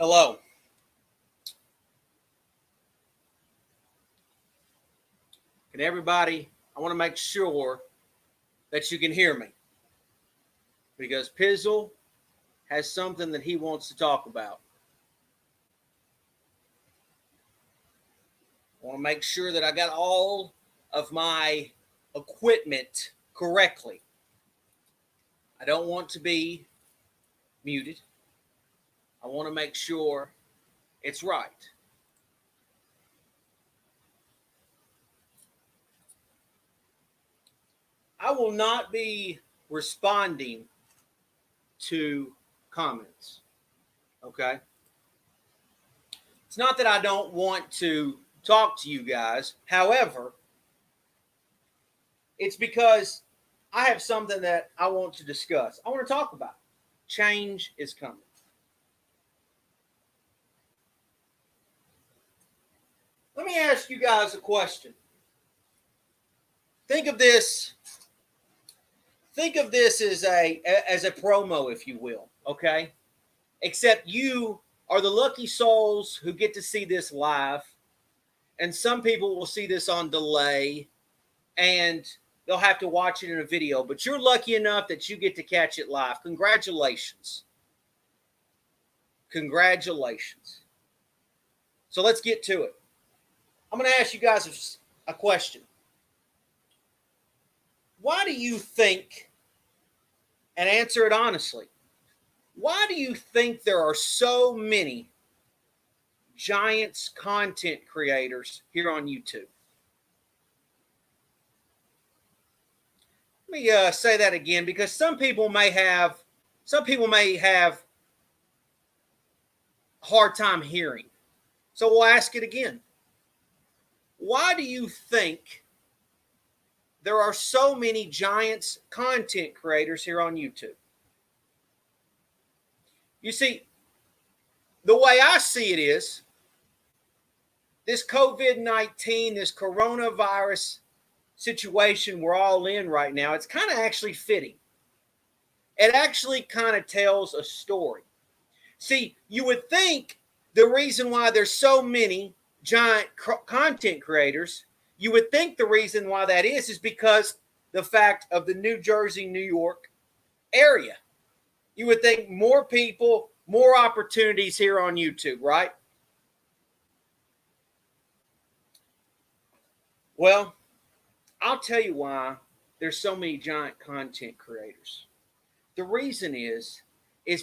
Hello. Can everybody, I want to make sure that you can hear me because Pizzle has something that he wants to talk about. I want to make sure that I got all of my equipment correctly. I don't want to be muted. I want to make sure it's right. I will not be responding to comments. Okay? It's not that I don't want to talk to you guys. However, it's because I have something that I want to discuss. I want to talk about. Change is coming. Let me ask you guys a question. Think of this as a promo, if you will, okay? Except you are the lucky souls who get to see this live, and some people will see this on delay, and they'll have to watch it in a video, but you're lucky enough that you get to catch it live. Congratulations. Congratulations. So let's get to it. I'm going to ask you guys a question. Why do you think, and answer it honestly, why do you think there are so many Giants content creators here on YouTube? Let me say that again, because some people may have hard time hearing. So we'll ask it again. Why do you think there are so many Giants content creators here on YouTube? You see, the way I see it is, this COVID-19, this coronavirus situation we're all in right now, it's kind of actually fitting. It actually kind of tells a story. See, you would think the reason why there's so many giant content creators, you would think the reason why that is because the fact of the New Jersey, New York area. You would think more people, more opportunities here on YouTube, right? Well, I'll tell you why there's so many giant content creators. The reason is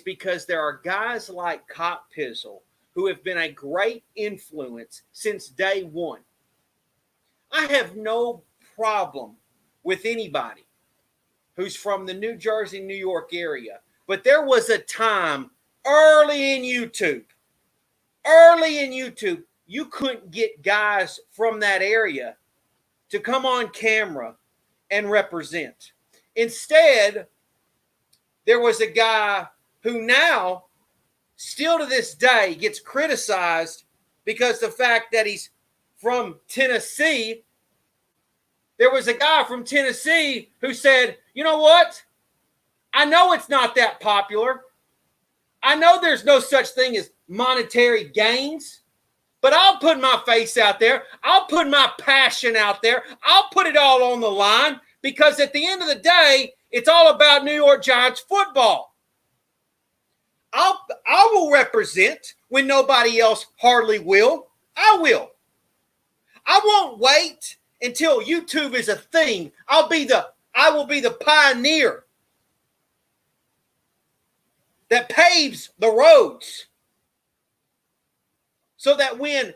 because there are guys like Cop Pizzle who have been a great influence since day one. I have no problem with anybody who's from the New Jersey, New York area. But there was a time early in YouTube, you couldn't get guys from that area to come on camera and represent. Instead, there was a guy who now, still to this day, gets criticized because the fact that he's from Tennessee. There was a guy from Tennessee who said, you know what? I know it's not that popular. I know there's no such thing as monetary gains, but I'll put my face out there. I'll put my passion out there. I'll put it all on the line because at the end of the day, it's all about New York Giants football. I will represent when nobody else hardly will. I will. I won't wait until YouTube is a thing. I will be the pioneer that paves the roads so that when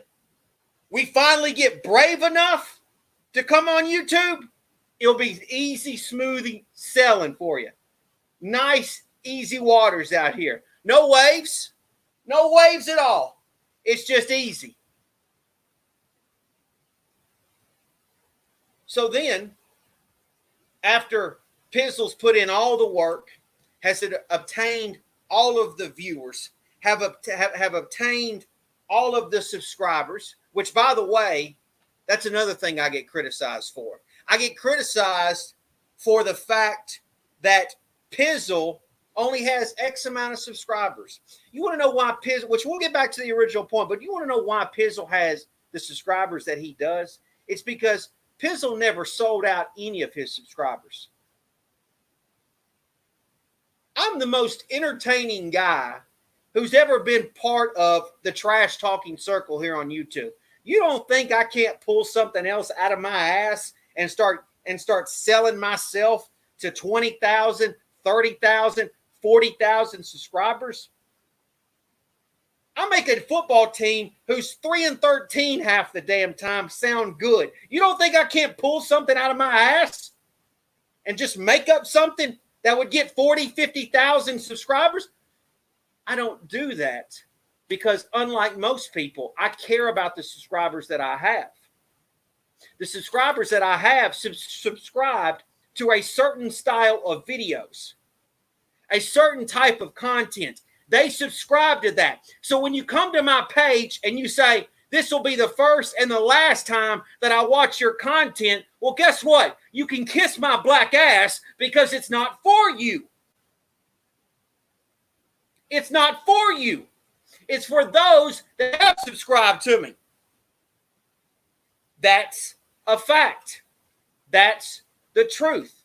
we finally get brave enough to come on YouTube, it'll be easy, smooth selling for you. Nice, easy waters out here. No waves at all. It's just easy. So then, after Pizzle's put in all the work, has obtained all of the viewers, have obtained all of the subscribers, which, by the way, that's another thing I get criticized for. I get criticized for the fact that Pizzle only has X amount of subscribers. You want to know why Pizzle, which we'll get back to the original point, but you want to know why Pizzle has the subscribers that he does? It's because Pizzle never sold out any of his subscribers. I'm the most entertaining guy who's ever been part of the trash talking circle here on YouTube. You don't think I can't pull something else out of my ass and start selling myself to 20,000, 30,000, 40,000 subscribers? I make a football team who's 3-13 half the damn time sound good. You don't think I can't pull something out of my ass and just make up something that would get 40, 50,000 subscribers? I don't do that because, unlike most people, I care about the subscribers that I have. The subscribers that I have subscribed to a certain style of videos, a certain type of content. They subscribe to that. So when you come to my page and you say, this will be the first and the last time that I watch your content, well, guess what? You can kiss my black ass because it's not for you. It's not for you. It's for those that have subscribed to me. That's a fact. That's the truth.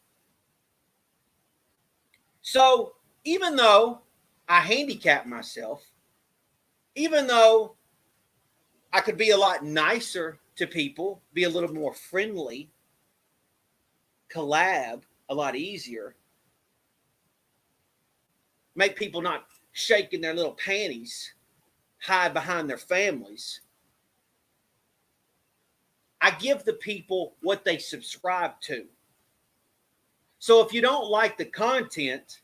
So even though I handicap myself, even though I could be a lot nicer to people, be a little more friendly, collab a lot easier, make people not shaking their little panties, hide behind their families, I give the people what they subscribe to. So if you don't like the content,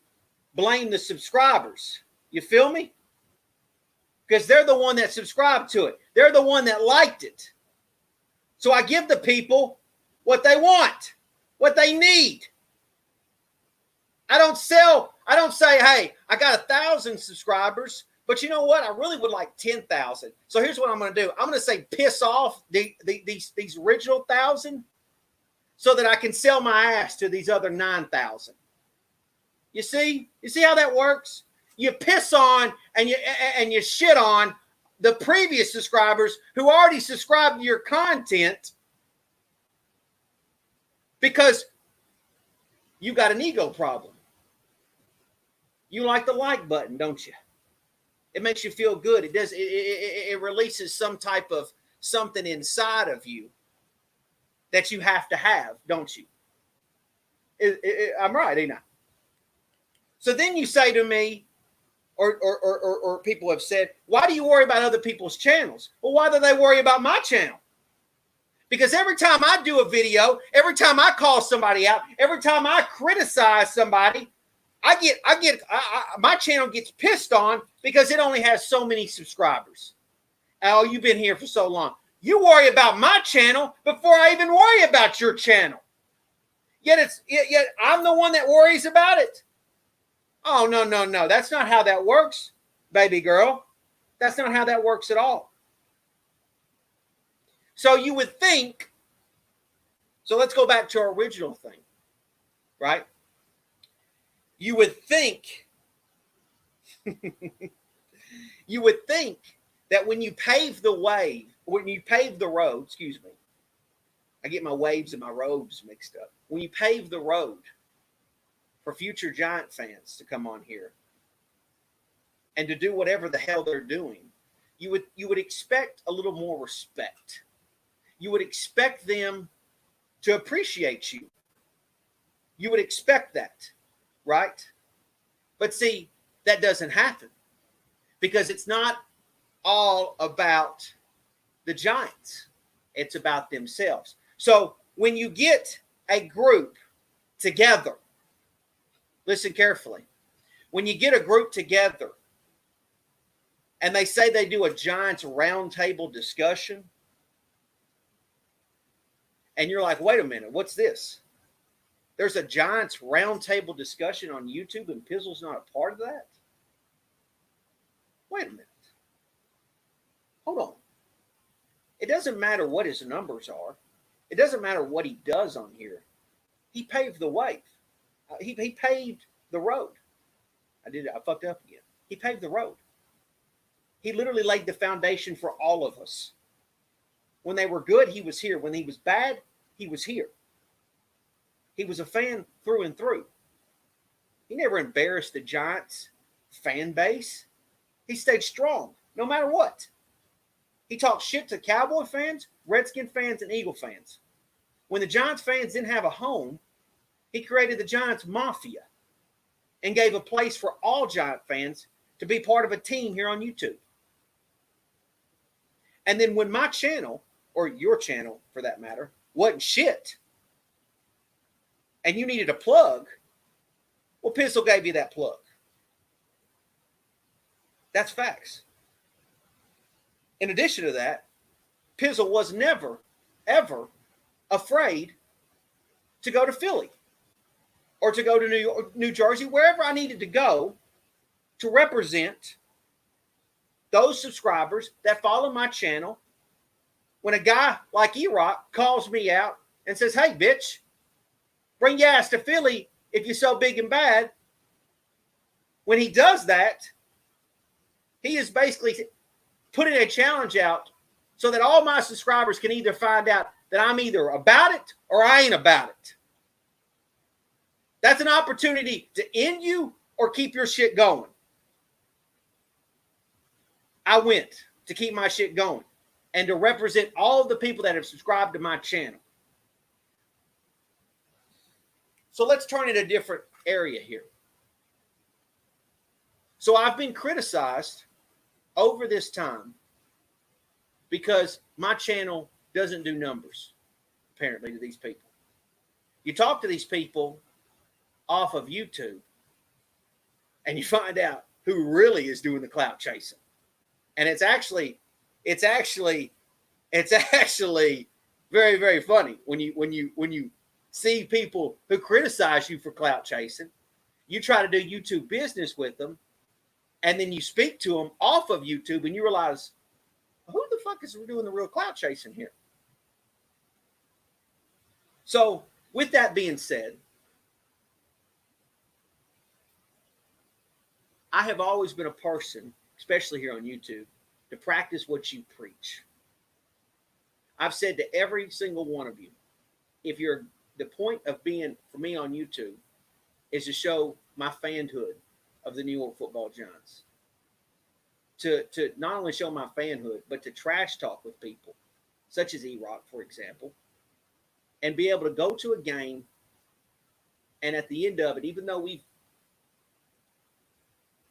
blame the subscribers. You feel me? Because they're the one that subscribed to it. They're the one that liked it. So I give the people what they want, what they need. I don't say, hey, I got 1,000 subscribers, but you know what? I really would like 10,000. So here's what I'm going to do. I'm going to say piss off these original 1,000 so that I can sell my ass to these other 9,000. You see how that works? You piss on and you shit on the previous subscribers who already subscribed to your content because you got an ego problem. You like the like button, don't you? It makes you feel good. It does. It releases some type of something inside of you that you have to have, don't you? I'm right, ain't I? So then you say to me, or people have said, why do you worry about other people's channels? Well, why do they worry about my channel? Because every time I do a video, every time I call somebody out, every time I criticize somebody, my channel gets pissed on because it only has so many subscribers. Oh, you've been here for so long. You worry about my channel before I even worry about your channel. Yet I'm the one that worries about it. Oh, no. That's not how that works, baby girl. That's not how that works at all. So you would think, so let's go back to our original thing, right? You would think that when you pave the road, excuse me, I get my waves and my robes mixed up. When you pave the road for future Giant fans to come on here and to do whatever the hell they're doing, you would expect a little more respect. You would expect them to appreciate you. You would expect that, right? But see, that doesn't happen because it's not all about the Giants. It's about themselves. So when you get a group together, listen carefully. When you get a group together and they say they do a Giants roundtable discussion, and you're like, wait a minute, what's this? There's a Giants roundtable discussion on YouTube and Pizzle's not a part of that? Wait a minute. Hold on. It doesn't matter what his numbers are. It doesn't matter what he does on here. He paved the way. He paved the road. I did it. I fucked up again. He paved the road. He literally laid the foundation for all of us. When they were good, he was here. When he was bad, he was here. He was a fan through and through. He never embarrassed the Giants fan base. He stayed strong, no matter what. He talked shit to Cowboy fans, Redskin fans, and Eagle fans. When the Giants fans didn't have a home, he created the Giants Mafia and gave a place for all Giant fans to be part of a team here on YouTube. And then when my channel, or your channel for that matter, wasn't shit, and you needed a plug, well, Pizzle gave you that plug. That's facts. In addition to that, Pizzle was never, ever afraid to go to Philly or to go to New York, New Jersey, wherever I needed to go to represent those subscribers that follow my channel. When a guy like E-Rock calls me out and says, hey, bitch, bring your ass to Philly if you're so big and bad. When he does that, he is basically putting a challenge out so that all my subscribers can either find out that I'm either about it or I ain't about it. That's an opportunity to end you or keep your shit going. I went to keep my shit going and to represent all of the people that have subscribed to my channel. So let's turn it a different area here. So I've been criticized over this time because my channel doesn't do numbers, apparently, to these people. You talk to these people off of YouTube and you find out who really is doing the clout chasing. And it's actually very, very funny when you see people who criticize you for clout chasing. You try to do YouTube business with them, and then you speak to them off of YouTube, and you realize, who the fuck is doing the real clout chasing here? So, with that being said, I have always been a person, especially here on YouTube, to practice what you preach. I've said to every single one of you, if you're the point of being for me on YouTube is to show my fanhood of the New York Football Giants. To not only show my fanhood, but to trash talk with people, such as E-Rock, for example, and be able to go to a game, and at the end of it, even though we've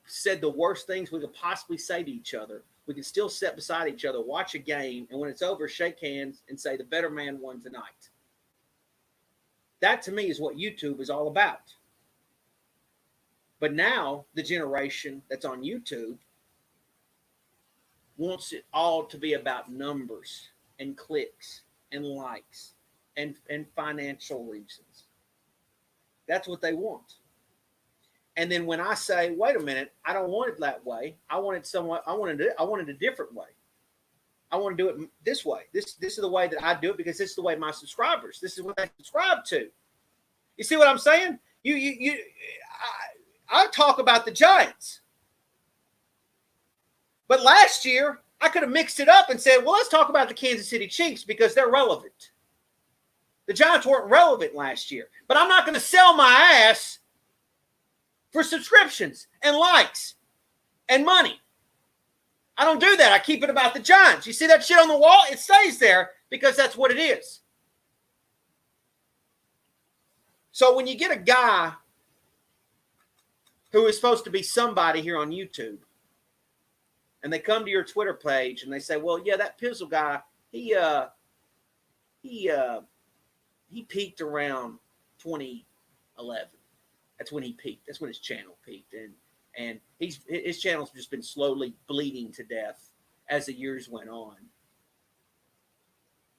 said the worst things we could possibly say to each other, we can still sit beside each other, watch a game, and when it's over, shake hands and say the better man won tonight. That, to me, is what YouTube is all about. But now, the generation that's on YouTube wants it all to be about numbers and clicks and likes and financial reasons. That's what they want. And then when I say, wait a minute, I don't want it that way. I wanted a different way. I want to do it this way. This is the way that I do it because this is the way my subscribers, this is what they subscribe to. You see what I'm saying? I talk about the Giants. But last year, I could have mixed it up and said, well, let's talk about the Kansas City Chiefs because they're relevant. The Giants weren't relevant last year. But I'm not going to sell my ass for subscriptions and likes and money. I don't do that. I keep it about the Giants. You see that shit on the wall? It stays there because that's what it is. So when you get a guy who is supposed to be somebody here on YouTube, and they come to your Twitter page and they say, well, yeah, that Pizzle guy, he peaked around 2011. That's when he peaked. That's when his channel peaked. And his channel's just been slowly bleeding to death as the years went on.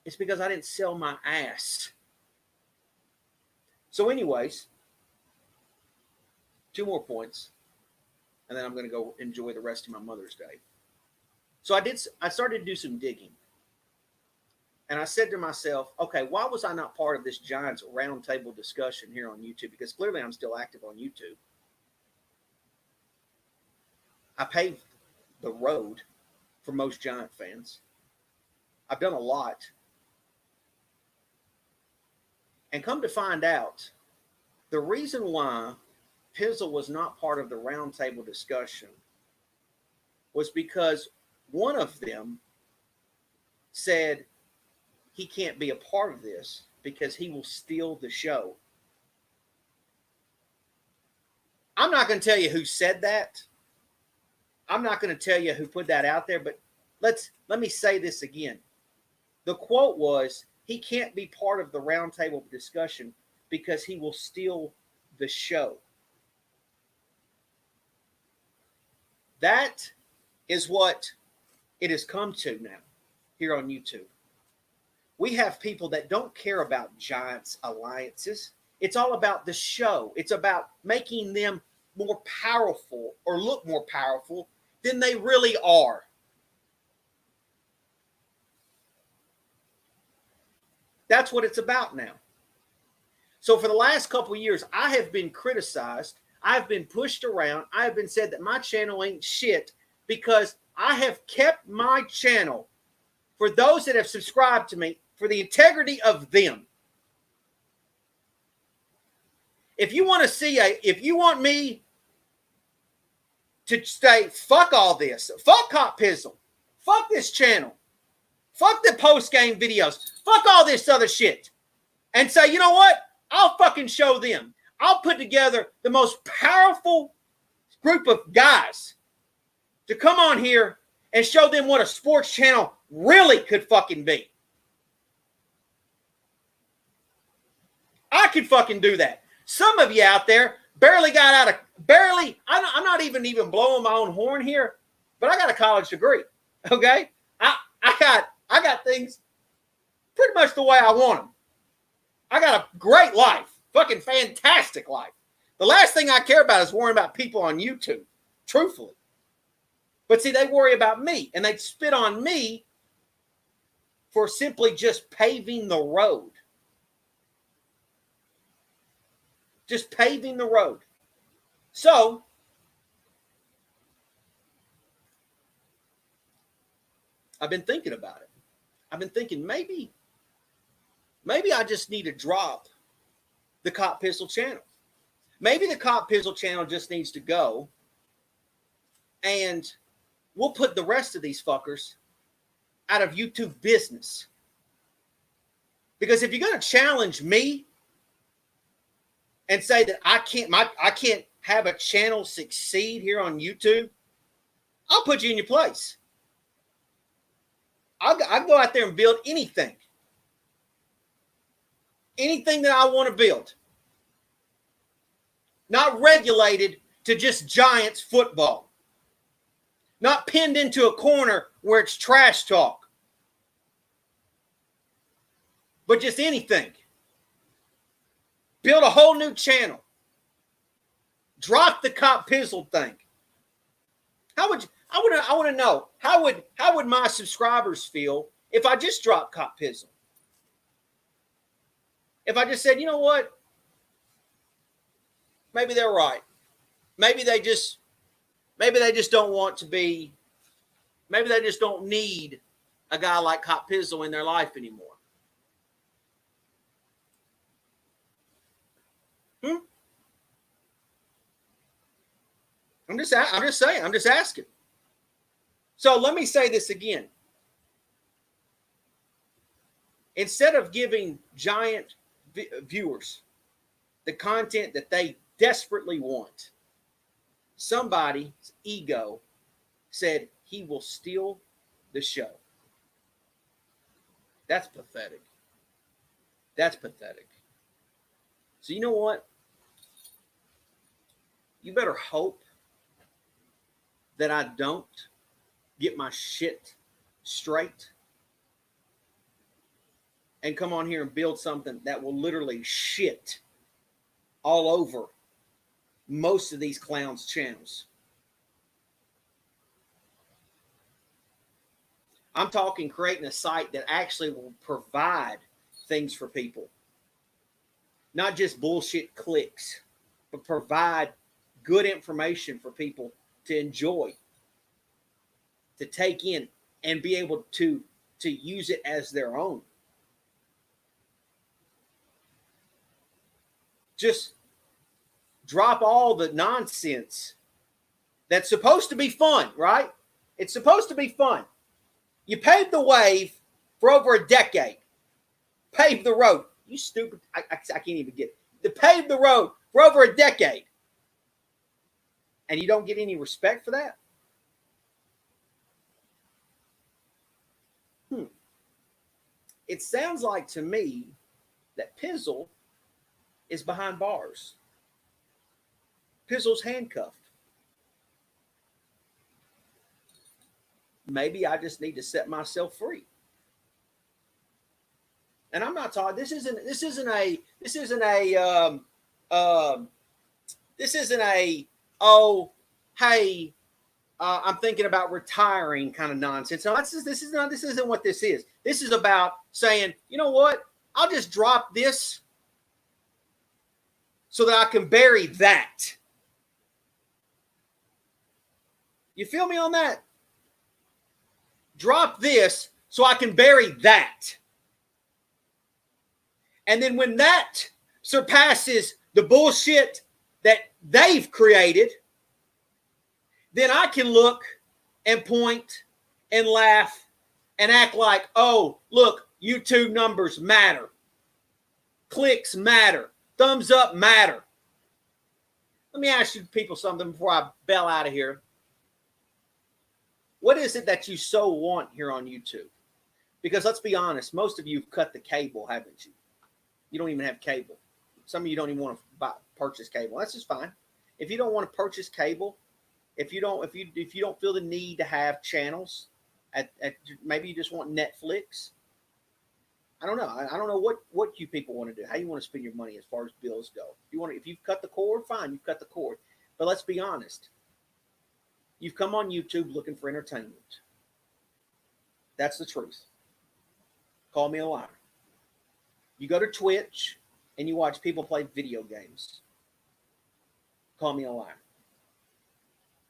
It's because I didn't sell my ass. So anyways, 2 more points, and then I'm going to go enjoy the rest of my Mother's Day. So I started to do some digging. And I said to myself, okay, why was I not part of this Giants roundtable discussion here on YouTube? Because clearly I'm still active on YouTube. I paved the road for most Giant fans. I've done a lot. And come to find out, the reason why Pizzle was not part of the roundtable discussion was because one of them said he can't be a part of this because he will steal the show. I'm not going to tell you who said that. I'm not going to tell you who put that out there, but let me say this again. The quote was, he can't be part of the roundtable discussion because he will steal the show. That is what it has come to now here on YouTube. We have people that don't care about Giants alliances. It's all about the show. It's about making them more powerful or look more powerful than they really are. That's what it's about now. So for the last couple of years, I have been criticized. I've been pushed around. I have been said that my channel ain't shit because I have kept my channel, for those that have subscribed to me, for the integrity of them. If you want me to say, fuck all this, fuck Cop Pizzle, fuck this channel, fuck the post-game videos, fuck all this other shit, and say, you know what? I'll fucking show them. I'll put together the most powerful group of guys to come on here and show them what a sports channel really could fucking be. I could fucking do that. Some of you out there I'm not even blowing my own horn here, but I got a college degree. Okay? I got things pretty much the way I want them. I got a great life. Fucking fantastic life. The last thing I care about is worrying about people on YouTube. Truthfully. But see, they worry about me, and they spit on me for simply just paving the road. Just paving the road. So, I've been thinking about it. I've been thinking maybe I just need to drop the Cop Pizzle channel. Maybe the Cop Pizzle channel just needs to go, and we'll put the rest of these fuckers out of YouTube business. Because if you're going to challenge me and say that I can't have a channel succeed here on YouTube, I'll put you in your place. I'll go out there and build anything. Anything that I want to build. Not regulated to just Giants football. Not pinned into a corner where it's trash talk. But just anything. Build a whole new channel. Drop the Cop Pizzle thing. I want to know, how would my subscribers feel if I just dropped Cop Pizzle? If I just said, you know what? Maybe they're right. Maybe they just don't want to be, maybe they just don't need a guy like Cop Pizzle in their life anymore. I'm just saying. I'm just asking. So let me say this again. Instead of giving Giant viewers the content that they desperately want, somebody's ego said he will steal the show. That's pathetic. That's pathetic. So you know what? You better hope that I don't get my shit straight and come on here and build something that will literally shit all over most of these clowns' channels. I'm talking creating a site that actually will provide things for people. Not just bullshit clicks, but provide good information for people to enjoy to take in and be able to use it as their own. Just drop all the nonsense that's supposed to be fun, right? It's supposed to be fun. You paved the way for over a decade. Paved the road. You stupid. I can't even get it. To pave the road for over a decade. And you don't get any respect for that? It sounds like to me that Pizzle is behind bars. Pizzle's handcuffed. Maybe I just need to set myself free. And I'm not talking. This isn't a oh, hey, I'm thinking about retiring kind of nonsense. No, this isn't what this is. This is about saying, you know what? I'll just drop this so that I can bury that. You feel me on that? Drop this so I can bury that. And then when that surpasses the bullshit that they've created, then I can look and point and laugh and act like, oh, look, YouTube numbers matter. Clicks matter. Thumbs up matter. Let me ask you people something before I bail out of here. What is it that you so want here on YouTube? Because let's be honest, most of you have cut the cable, haven't you? You don't even have cable. Some of you don't even want to purchase cable. That's just fine. If you don't want to purchase cable, if you don't feel the need to have channels, maybe you just want Netflix. I don't know. I don't know what you people want to do. How you want to spend your money as far as bills go. If you've cut the cord, fine, you've cut the cord. But let's be honest. You've come on YouTube looking for entertainment. That's the truth. Call me a liar. You go to Twitch and you watch people play video games. Call me a liar.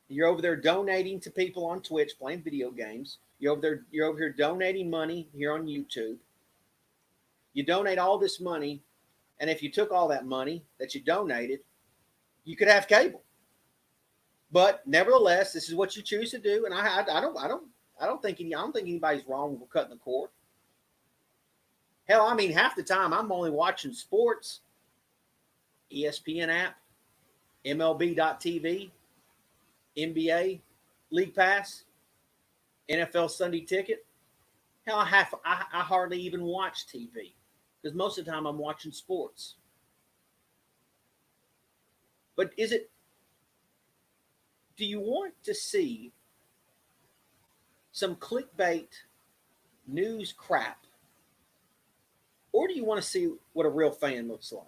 You're over there donating to people on Twitch playing video games. You're over here donating money here on YouTube. You donate all this money, and if you took all that money that you donated, you could have cable. But nevertheless, this is what you choose to do, and I don't think anybody's wrong with cutting the cord. Hell, I mean, half the time I'm only watching sports, ESPN app, MLB.TV, NBA, League Pass, NFL Sunday Ticket. Hell, I hardly even watch TV because most of the time I'm watching sports. But do you want to see some clickbait news crap? Or do you want to see what a real fan looks like?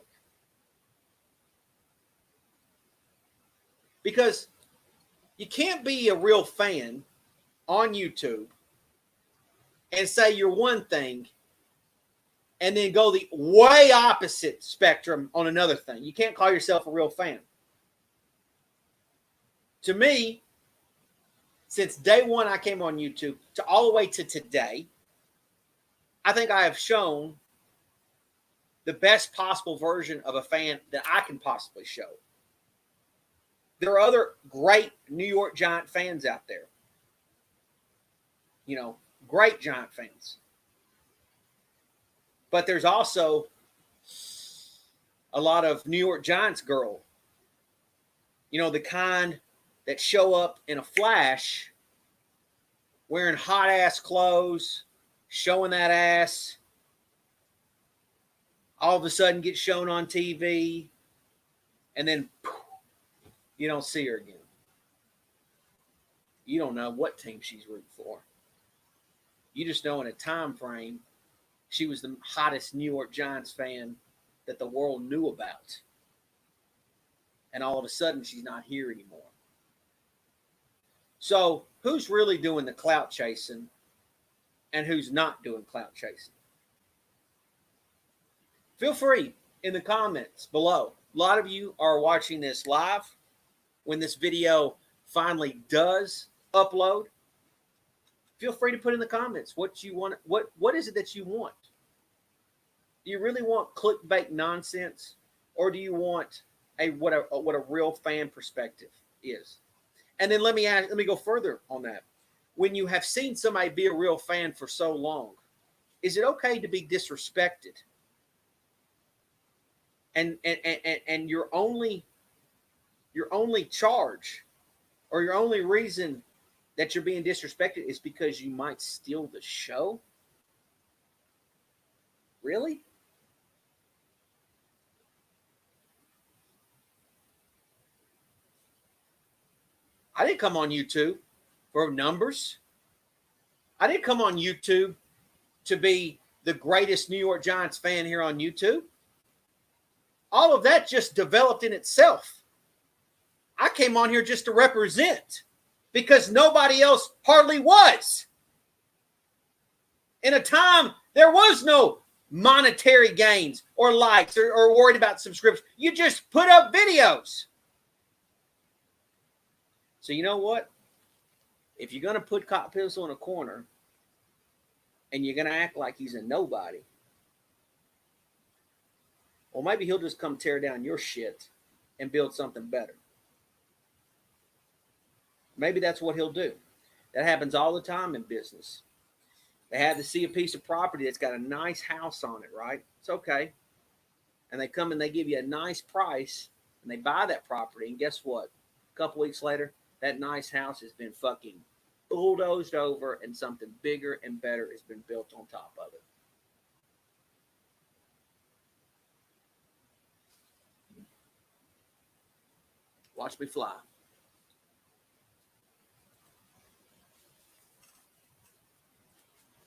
Because you can't be a real fan on YouTube and say you're one thing and then go the way opposite spectrum on another thing. You can't call yourself a real fan. To me, since day one I came on YouTube to all the way to today, I think I have shown the best possible version of a fan that I can possibly show. There are other great New York Giant fans out there. You know, great Giant fans. But there's also a lot of New York Giants girl. You know, the kind that show up in a flash wearing hot ass clothes, showing that ass, all of a sudden get shown on TV, and then poof, you don't see her again. You don't know what team she's rooting for. You just know in a time frame, she was the hottest New York Giants fan that the world knew about. And all of a sudden, she's not here anymore. So, who's really doing the clout chasing and who's not doing clout chasing? Feel free in the comments below. A lot of you are watching this live. When this video finally does upload, Feel free to put in the comments what you want. What is it that you want? Do you really want clickbait nonsense, or do you want what a real fan perspective is? And then let me go further on that. When you have seen somebody be a real fan for so long, is it okay to be disrespected? And your only charge, or your only reason that you're being disrespected, is because you might steal the show? Really? I didn't come on YouTube for numbers. I didn't come on YouTube to be the greatest New York Giants fan here on YouTube. All of that just developed in itself. I came on here just to represent, because nobody else hardly was. In a time there was no monetary gains or likes or worried about subscriptions. You just put up videos. So you know what? If you're going to put Cop Pistol in a corner and you're going to act like he's a nobody, well, maybe he'll just come tear down your shit and build something better. Maybe that's what he'll do. That happens all the time in business. They have to see a piece of property that's got a nice house on it, right? It's okay. And they come and they give you a nice price, and they buy that property, and guess what? A couple weeks later, that nice house has been fucking bulldozed over, and something bigger and better has been built on top of it. Watch me fly.